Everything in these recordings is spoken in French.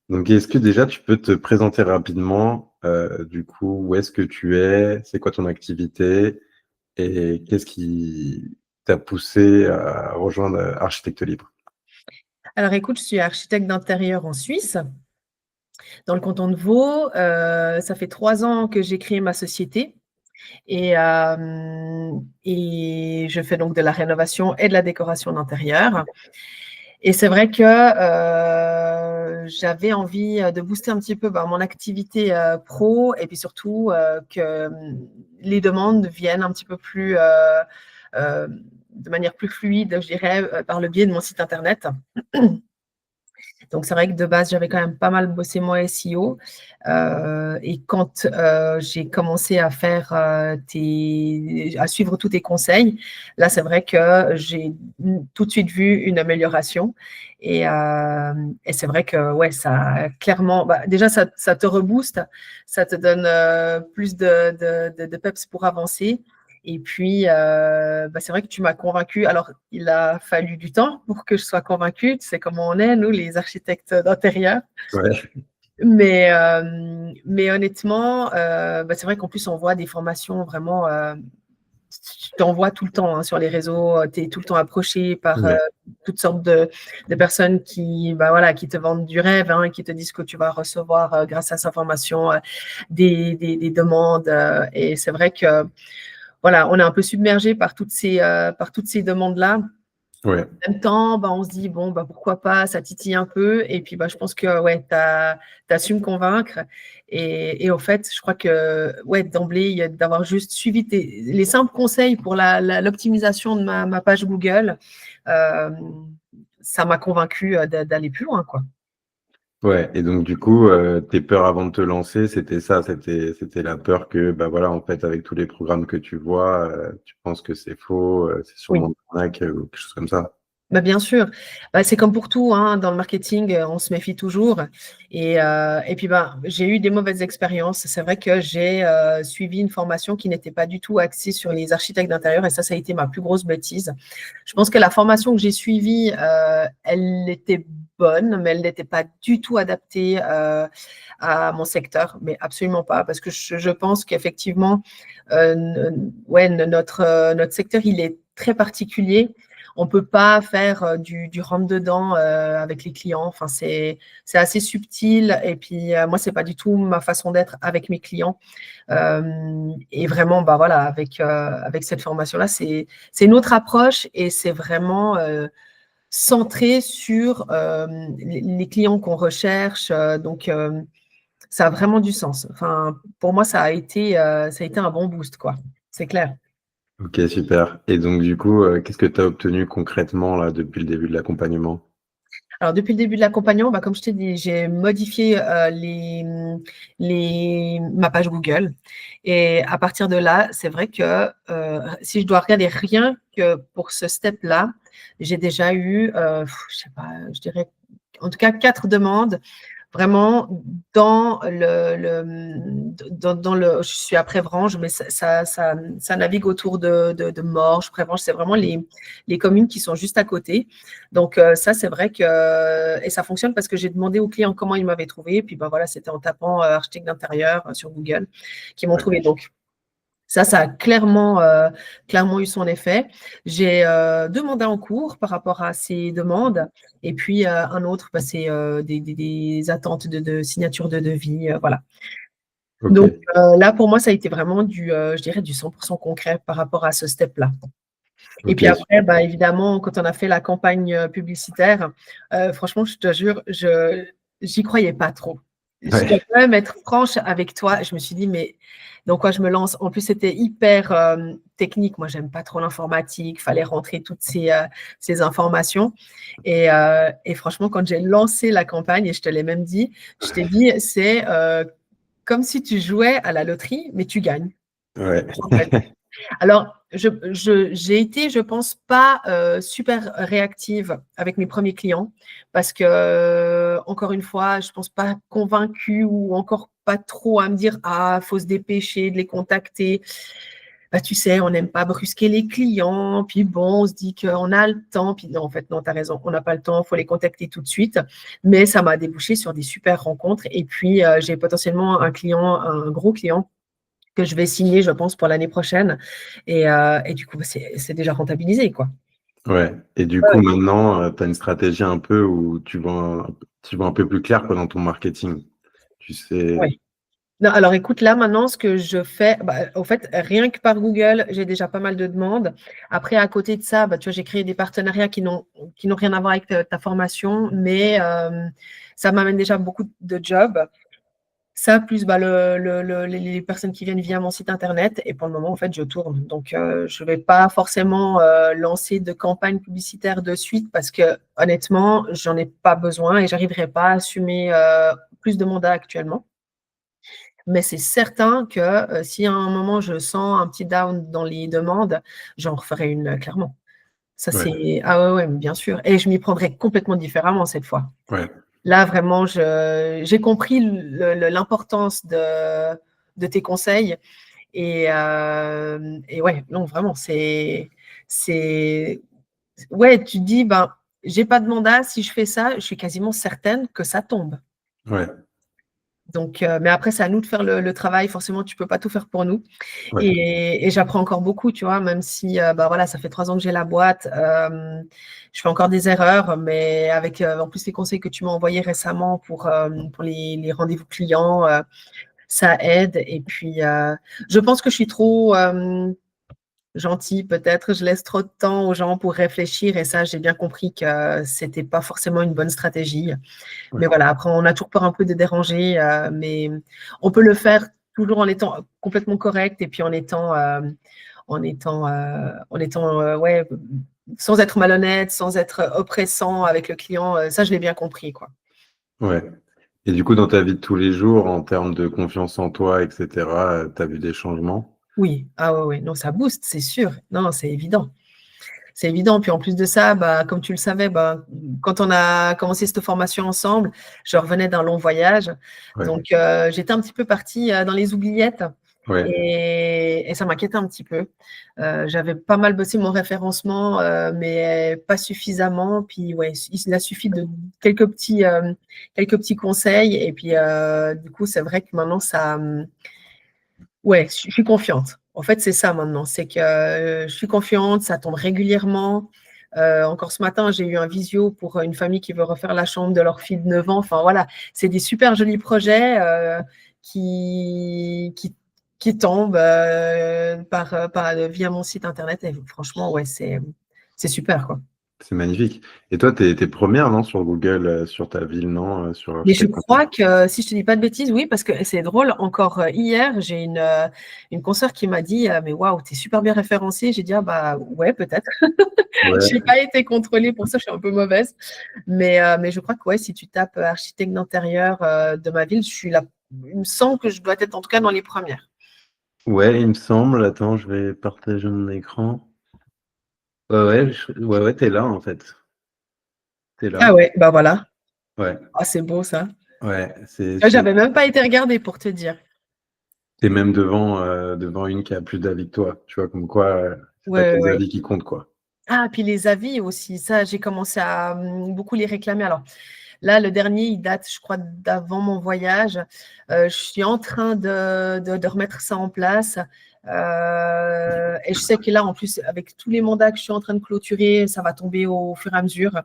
Donc, est-ce que déjà tu peux te présenter rapidement, du coup, où est-ce que tu es? C'est quoi ton activité? Et qu'est-ce qui t'a poussé à rejoindre, Architectes Libres? Alors écoute, je suis architecte d'intérieur en Suisse, dans le canton de Vaud. Ça fait 3 ans que j'ai créé ma société et je fais donc de la rénovation et de la décoration d'intérieur. Et c'est vrai que j'avais envie de booster un petit peu mon activité pro et puis surtout que les demandes viennent un petit peu plus, euh, de manière plus fluide, je dirais, par le biais de mon site internet. Donc, c'est vrai que de base, j'avais quand même pas mal bossé mon SEO. Et quand j'ai commencé à à suivre tous tes conseils, là, c'est vrai que j'ai tout de suite vu une amélioration. Et c'est vrai que ouais, ça clairement, déjà, ça te rebooste, ça te donne plus de peps pour avancer. Et puis, c'est vrai que tu m'as convaincue. Alors, il a fallu du temps pour que je sois convaincue. Tu sais comment on est, nous, les architectes d'intérieur. Ouais, Mais honnêtement, c'est vrai qu'en plus, on voit des formations vraiment. Tu t'en vois tout le temps sur les réseaux. Tu es tout le temps approché par ouais, toutes sortes de personnes qui te vendent du rêve, qui te disent que tu vas recevoir, grâce à sa formation, des demandes. Et c'est vrai que voilà, on est un peu submergé par toutes ces demandes-là. ouais. En même temps, on se dit, bon, pourquoi pas, ça titille un peu. Et puis, je pense que ouais, tu as su me convaincre. Et au fait, je crois que ouais, d'emblée, d'avoir juste suivi les simples conseils pour l'optimisation de ma page Google, euh, ça m'a convaincu d'aller plus loin, quoi. Ouais, et donc du coup, tes peurs avant de te lancer, c'était ça, c'était la peur que, bah voilà, en fait, avec tous les programmes que tu vois, tu penses que c'est faux, c'est sûrement Oui. une arnaque ou quelque chose comme ça. Bien sûr. C'est comme pour tout, dans le marketing, on se méfie toujours. Et puis, j'ai eu des mauvaises expériences. C'est vrai que j'ai suivi une formation qui n'était pas du tout axée sur les architectes d'intérieur et ça a été ma plus grosse bêtise. Je pense que la formation que j'ai suivie, elle était bonne, mais elle n'était pas du tout adaptée à mon secteur, mais absolument pas, parce que je pense qu'effectivement, ouais, notre secteur, il est très particulier. On ne peut pas faire du rentre-dedans avec les clients. Enfin, c'est assez subtil. Et puis, moi, ce n'est pas du tout ma façon d'être avec mes clients. Et vraiment, voilà, avec cette formation-là, c'est une autre approche et c'est vraiment centré sur les clients qu'on recherche. Donc, ça a vraiment du sens. Enfin, pour moi, ça a été un bon boost, quoi. C'est clair. Ok, super. Et donc du coup, qu'est-ce que tu as obtenu concrètement là depuis le début de l'accompagnement? Alors, depuis le début de l'accompagnement, comme je t'ai dit, j'ai modifié ma page Google. Et à partir de là, c'est vrai que si je dois regarder rien que pour ce step-là, j'ai déjà eu, je sais pas, je dirais en tout cas 4 demandes vraiment je suis à Prévrange, mais ça navigue autour de Morges. Prévrange, c'est vraiment les communes qui sont juste à côté. Donc, ça, c'est vrai et ça fonctionne parce que j'ai demandé aux clients comment ils m'avaient trouvé. Et puis, voilà, c'était en tapant architecte d'intérieur sur Google qu'ils m'ont Ouais. trouvé. Donc, ça a clairement eu son effet. J'ai 2 mandats en cours par rapport à ces demandes. Et puis, un autre, c'est des attentes de signature de devis. Voilà. Ok. Donc, là, pour moi, ça a été vraiment je dirais, du 100% concret par rapport à ce step-là. Et Ok. puis après, évidemment, quand on a fait la campagne publicitaire, franchement, je te jure, j'y croyais pas trop. Je dois Ouais. quand même être franche avec toi. Je me suis dit, mais dans quoi je me lance? En plus, c'était hyper technique. Moi, j'aime pas trop l'informatique. Il fallait rentrer toutes ces informations. Et franchement, quand j'ai lancé la campagne, et je te l'ai même dit, je t'ai dit, c'est comme si tu jouais à la loterie, mais tu gagnes. Ouais. En fait. Alors, j'ai été, je pense, pas super réactive avec mes premiers clients parce que, encore une fois, je pense pas convaincue ou encore pas trop à me dire, ah, faut se dépêcher de les contacter. bah, tu sais, on n'aime pas brusquer les clients, puis bon, on se dit qu'on a le temps, puis non, en fait, non, tu as raison, on n'a pas le temps, il faut les contacter tout de suite. Mais ça m'a débouché sur des super rencontres. Et puis, j'ai potentiellement un gros client que je vais signer, je pense, pour l'année prochaine. Et du coup, c'est déjà rentabilisé, quoi. Ouais. Et du coup, Ouais, maintenant, tu as une stratégie un peu où tu vois un peu plus clair quoi, dans ton marketing. Tu sais. ouais. Non, alors écoute, là maintenant, ce que je fais, bah, au fait, rien que par Google, j'ai déjà pas mal de demandes. Après, à côté de ça, bah, tu vois, j'ai créé des partenariats qui n'ont rien à voir avec ta formation, mais ça m'amène déjà beaucoup de jobs. Ça, plus bah, les personnes qui viennent via mon site internet. Et pour le moment, en fait, je tourne. Donc, je ne vais pas forcément lancer de campagne publicitaire de suite parce que honnêtement, j'en ai pas besoin et j'arriverai pas à assumer plus de mandats actuellement. Mais c'est certain que si à un moment je sens un petit down dans les demandes, j'en referai une clairement. Ça, Ouais. c'est. Ah ouais, ouais, bien sûr. Et je m'y prendrai complètement différemment cette fois. Ouais. Là, vraiment, j'ai compris l'importance de tes conseils. Et ouais, non, vraiment, c'est. Ouais, tu dis, ben, j'ai pas de mandat. Si je fais ça, je suis quasiment certaine que ça tombe. Ouais. Donc, mais après, c'est à nous de faire le travail. Forcément, tu peux pas tout faire pour nous. Ouais. Et j'apprends encore beaucoup, tu vois, même si bah, voilà, ça fait 3 ans que j'ai la boîte. Je fais encore des erreurs, mais avec en plus les conseils que tu m'as envoyés récemment pour les rendez-vous clients, ça aide. Et puis, je pense que je suis trop gentille, peut-être. Je laisse trop de temps aux gens pour réfléchir. Et ça, j'ai bien compris que c'était pas forcément une bonne stratégie. Ouais. Mais voilà, après, on a toujours peur un peu de déranger, mais on peut le faire toujours en étant complètement correct et puis ouais, sans être malhonnête, sans être oppressant avec le client. Ça, je l'ai bien compris, quoi. Ouais. Et du coup, dans ta vie de tous les jours, en termes de confiance en toi, etc., tu as vu des changements? Oui, ah ouais, ouais, non, ça booste, c'est sûr. Non, c'est évident. C'est évident. Puis en plus de ça, bah, comme tu le savais, bah, quand on a commencé cette formation ensemble, je revenais d'un long voyage. Ouais. Donc, j'étais un petit peu partie dans les oubliettes Ouais. et ça m'inquiétait un petit peu. J'avais pas mal bossé mon référencement, mais pas suffisamment. Puis, ouais, il a suffi de quelques petits conseils. Et puis, du coup, c'est vrai que maintenant, ouais, je suis confiante. En fait, c'est ça maintenant, c'est que je suis confiante, ça tombe régulièrement. Encore ce matin, j'ai eu un visio pour une famille qui veut refaire la chambre de leur fille de 9 ans. Enfin voilà, c'est des super jolis projets qui, qui, qui tombent via mon site internet. Et franchement, ouais, c'est super, quoi. C'est magnifique. Et toi, t'es première, non, sur Google, sur ta ville, non, sur Mais je Architect crois Inter. que, si je te dis pas de bêtises, oui, parce que c'est drôle, encore hier, j'ai une consoeur qui m'a dit, mais waouh, t'es super bien référencée. J'ai dit, ah bah ouais, peut-être. Je n'ai Ouais. pas été contrôlée pour ça, je suis un peu mauvaise. Mais je crois que ouais, si tu tapes architecte d'intérieur de ma ville, je suis là. Il me semble que je dois être en tout cas dans les premières. Ouais, il me semble. Attends, je vais partager mon écran. Ouais, ouais, ouais, ouais, t'es là, en fait. T'es Ah là. ouais, bah voilà. Ouais. Ah, c'est beau ça. Ouais, J'avais même pas été regarder pour te dire. t'es même devant une qui a plus d'avis que toi. Tu vois, comme quoi, c'est pas Ouais, que ouais, les ouais. avis qui comptent, quoi. Ah, puis les avis aussi, ça, j'ai commencé à beaucoup les réclamer. Alors là, le dernier, il date, je crois, d'avant mon voyage. Je suis en train de remettre ça en place. Et je sais que là, en plus, avec tous les mandats que je suis en train de clôturer, ça va tomber au fur et à mesure.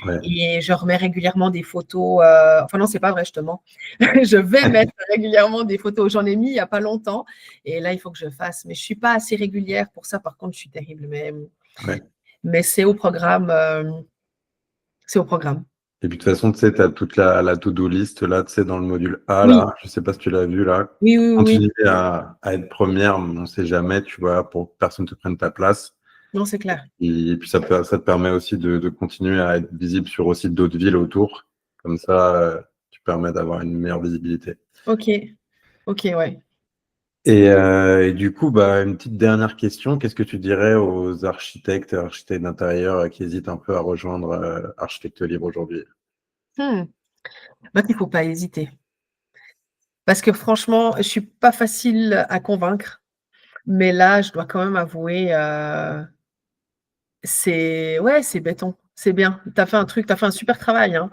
Ouais. Et je remets régulièrement des photos. Enfin, non, c'est pas vrai, justement. Je vais mettre régulièrement des photos. J'en ai mis il n'y a pas longtemps. Et là, il faut que je fasse. Mais je ne suis pas assez régulière pour ça. Par contre, je suis terrible. Ouais. Mais c'est au programme. C'est au programme. Et puis de toute façon, tu sais, tu as toute la to-do list là, tu sais, dans le module A, Oui, là. Je sais pas si tu l'as vu là. oui, oui, oui. Continuer à être première, on ne sait jamais, tu vois, pour que personne ne te prenne ta place. Non, c'est clair. Et puis ça te permet aussi de continuer à être visible sur aussi d'autres villes autour. Comme ça, tu permets d'avoir une meilleure visibilité. Ok, ok, ouais. Et du coup, bah, une petite dernière question. Qu'est-ce que tu dirais aux architectes d'intérieur qui hésitent un peu à rejoindre Architecte Libre aujourd'hui? Hmm. Bah, il ne faut pas hésiter. Parce que franchement, je ne suis pas facile à convaincre. Mais là, je dois quand même avouer, c'est béton, c'est bien. Tu as fait un truc, tu as fait un super travail, hein.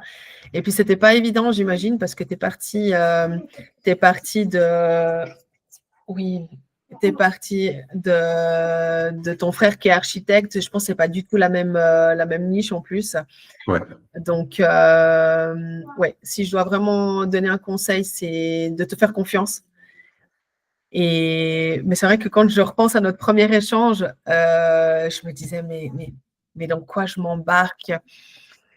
Et puis, c'était pas évident, j'imagine, parce que tu parti de, oui, tu parti de ton frère qui est architecte. Je pense que c'est pas du tout la même niche en plus. Ouais, Donc, ouais, si je dois vraiment donner un conseil, c'est de te faire confiance. Mais c'est vrai que quand je repense à notre premier échange, je me disais, mais dans quoi je m'embarque?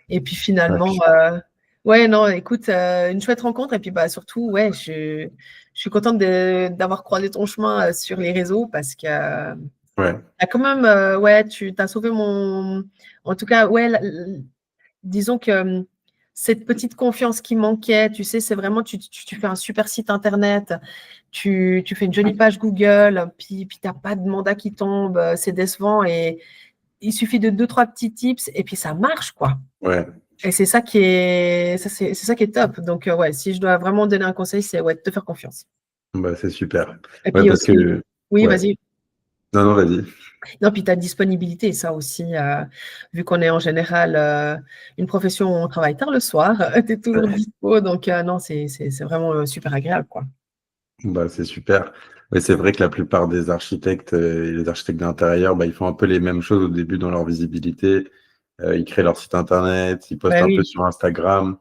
Et puis finalement, ouais, ouais, non, écoute, une chouette rencontre. Et puis bah, surtout, ouais, je suis contente d'avoir croisé ton chemin sur les réseaux parce que ouais, quand même, ouais, tu as sauvé mon. En tout cas, ouais, disons que cette petite confiance qui manquait, tu sais, c'est vraiment, tu fais un super site internet, tu fais une jolie page Google, puis tu n'as pas de mandat qui tombe, c'est décevant et il suffit de deux, trois petits tips et puis ça marche, quoi. ouais. Et c'est ça qui est, c'est ça qui est top. Donc, ouais, si je dois vraiment donner un conseil, c'est ouais, de te faire confiance. Bah, c'est super. Et Ouais, puis parce aussi, que, oui, ouais. vas-y. Non, non, vas-y. Non, puis ta disponibilité, ça aussi, vu qu'on est en général une profession où on travaille tard le soir, tu es toujours Ouais. dispo. Donc, non, c'est vraiment super agréable, quoi. Bah, c'est super. Ouais, c'est vrai que la plupart des architectes et les architectes d'intérieur, bah, ils font un peu les mêmes choses au début dans leur visibilité. Ils créent leur site internet, ils postent Ben un peu oui. sur Instagram,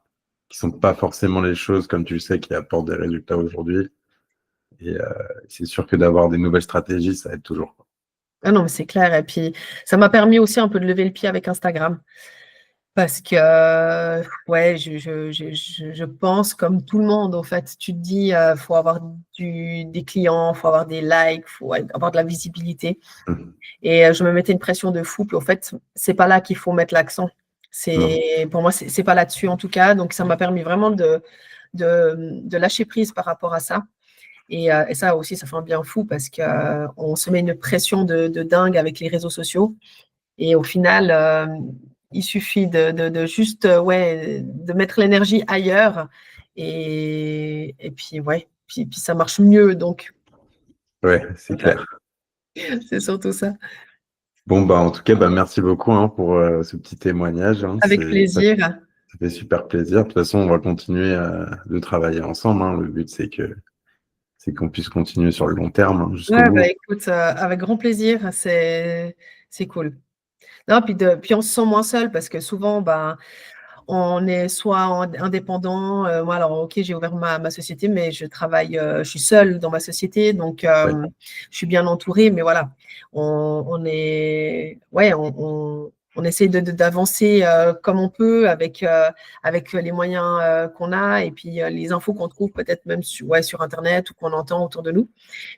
qui sont pas forcément les choses, comme tu le sais, qui apportent des résultats aujourd'hui. Et c'est sûr que d'avoir des nouvelles stratégies, ça aide toujours. Ah non, mais c'est clair. Et puis, ça m'a permis aussi un peu de lever le pied avec Instagram. Parce que, ouais, je pense comme tout le monde, en fait. Tu te dis, faut avoir des clients, faut avoir des likes, faut avoir de la visibilité. Mhm. Et je me mettais une pression de fou. Puis, en fait, c'est pas là qu'il faut mettre l'accent. Non, Pour moi, c'est pas là-dessus, en tout cas. Donc, ça m'a permis vraiment de lâcher prise par rapport à ça. Et ça aussi, ça fait un bien fou parce qu'on se met une pression de dingue avec les réseaux sociaux. Et au final, il suffit de juste ouais, de mettre l'énergie ailleurs. Et puis, ouais, puis ça marche mieux. Donc, ouais, c'est voilà, clair. c'est surtout ça. Bon, bah, en tout cas, bah, merci beaucoup hein, pour ce petit témoignage. Hein. Avec plaisir. Ça fait super plaisir. De toute façon, on va continuer de travailler ensemble. Hein. Le but, c'est qu'on puisse continuer sur le long terme hein, jusqu'au Ouais, bah, bout. écoute, avec grand plaisir. C'est cool. Non, puis on se sent moins seul parce que souvent, ben, on est soit indépendant. Moi, alors, ok, j'ai ouvert ma société, mais je travaille, je suis seule dans ma société, donc Ouais, je suis bien entourée. Mais voilà, ouais, on essaie d'avancer comme on peut avec les moyens qu'on a et puis les infos qu'on trouve peut-être même ouais, sur Internet ou qu'on entend autour de nous.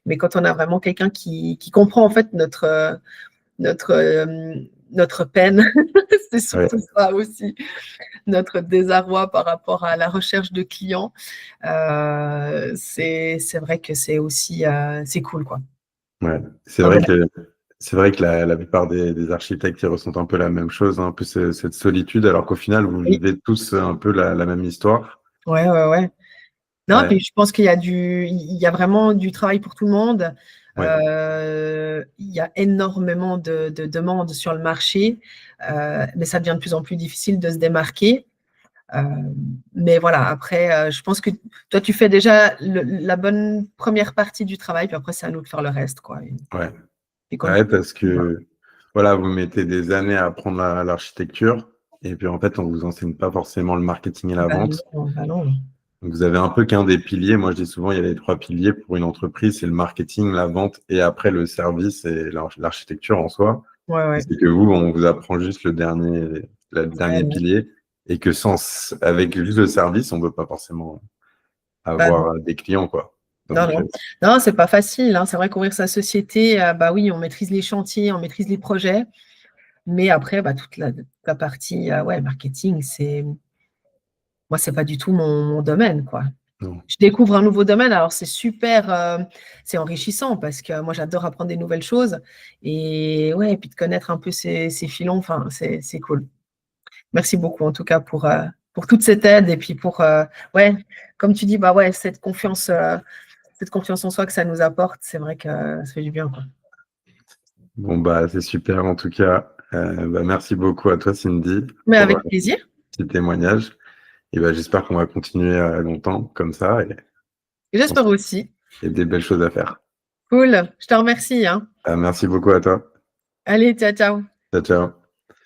Mais quand on a vraiment quelqu'un qui comprend en fait notre, euh, notre peine, c'est ouais, surtout ça aussi notre désarroi par rapport à la recherche de clients, c'est vrai que c'est aussi c'est cool quoi. ouais. Ah, voilà. C'est vrai que la plupart des architectes ils ressentent un peu la même chose, hein, un peu cette solitude, alors qu'au final, vous Oui, vivez tous un peu la même histoire. ouais, ouais, ouais. Non, puis Ouais, je pense il y a vraiment du travail pour tout le monde. ouais, Il y a énormément de demandes sur le marché, mais ça devient de plus en plus difficile de se démarquer. Euh, mais voilà, après, je pense que toi, tu fais déjà la bonne première partie du travail, puis après, c'est à nous de faire le reste, quoi. ouais. Et quand Ouais, parce voilà. que voilà, vous mettez des années à apprendre l'architecture, et puis en fait, on vous enseigne pas forcément le marketing et la Bah vente. non, bah non. Donc, vous avez un peu qu'un des piliers. Moi, je dis souvent, il y a les trois piliers pour une entreprise, c'est le marketing, la vente et après le service et l'architecture en soi. Ouais, Et ouais. c'est que vous, on vous apprend juste le Ouais, dernier ouais. pilier et que avec juste le service, on ne peut pas forcément Bah non, avoir des clients, quoi. non, Donc, non. Non, c'est pas facile, hein. C'est vrai qu'ouvrir sa société, bah oui, on maîtrise les chantiers, on maîtrise les projets, mais après, bah, toute la partie ouais, marketing, moi, c'est pas du tout mon domaine, quoi. non. Je découvre un nouveau domaine, alors c'est super, c'est enrichissant parce que moi, j'adore apprendre des nouvelles choses et ouais, et puis de connaître un peu ces filons, enfin, c'est cool. Merci beaucoup en tout cas pour toute cette aide et puis pour, ouais, comme tu dis, bah ouais, cette cette confiance en soi que ça nous apporte, c'est vrai que ça fait du bien, quoi. Bon, bah, c'est super en tout cas. Bah, merci beaucoup à toi, Cindy, Mais pour avec plaisir. petit témoignage. Et bah, j'espère qu'on va continuer longtemps comme ça J'espère aussi. et des belles choses à faire. Cool. Je te remercie, hein. Merci beaucoup à toi. Allez, ciao, ciao. Ciao, ciao.